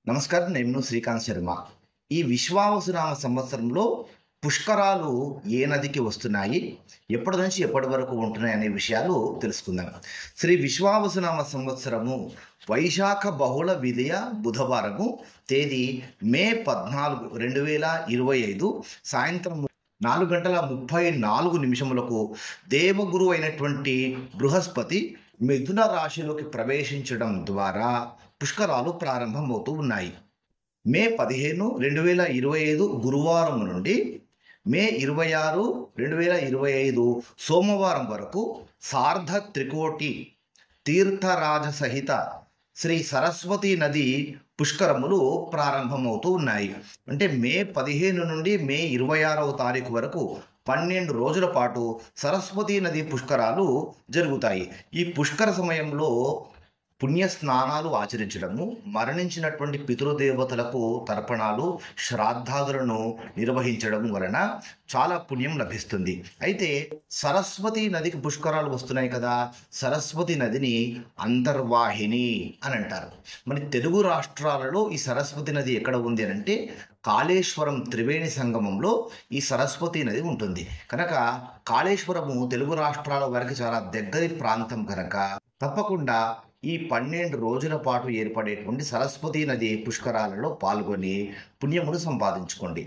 నమస్కారం. నేను శ్రీకాంత్ శర్మ. ఈ విశ్వావసునామ సంవత్సరంలో పుష్కరాలు ఏ నదికి వస్తున్నాయి, ఎప్పటి నుంచి ఎప్పటి వరకు ఉంటున్నాయి అనే విషయాలు తెలుసుకుందాం. శ్రీ విశ్వావసునామ సంవత్సరము వైశాఖ బహుళ విధియ బుధవారము తేదీ మే 14, 2025 సాయంత్రం 4:34 దేవగురు అయినటువంటి బృహస్పతి మిథున రాశిలోకి ప్రవేశించడం ద్వారా పుష్కరాలు ప్రారంభమవుతూ ఉన్నాయి. మే 15, 2025 గురువారం నుండి మే 26, 2025 సోమవారం వరకు సార్ధ త్రికోటి తీర్థరాజ సహిత శ్రీ సరస్వతి నది పుష్కరములు ప్రారంభమవుతూ ఉన్నాయి. అంటే మే 15 నుండి మే 26వ తారీఖు వరకు 12 రోజుల పాటు సరస్వతి నది పుష్కరాలు జరుగుతాయి. ఈ పుష్కర సమయంలో పుణ్య స్నానాలు ఆచరించడము, మరణించినటువంటి పితృదేవతలకు తర్పణాలు, శ్రాద్ధాదులను నిర్వహించడం వలన చాలా పుణ్యం లభిస్తుంది. అయితే సరస్వతి నదికి పుష్కరాలు వస్తున్నాయి కదా, సరస్వతి నదిని అంతర్వాహిని అని అంటారు. మరి తెలుగు రాష్ట్రాలలో ఈ సరస్వతి నది ఎక్కడ ఉంది అని అంటే కాళేశ్వరం త్రివేణి సంగమంలో ఈ సరస్వతి నది ఉంటుంది. కనుక కాళేశ్వరము తెలుగు రాష్ట్రాల వారికి చాలా దగ్గరి ప్రాంతం కనుక తప్పకుండా ఈ 12 రోజుల పాటు ఏర్పడేటువంటి సరస్వతి నది పుష్కరాలలో పాల్గొని పుణ్యమును సంపాదించుకోండి.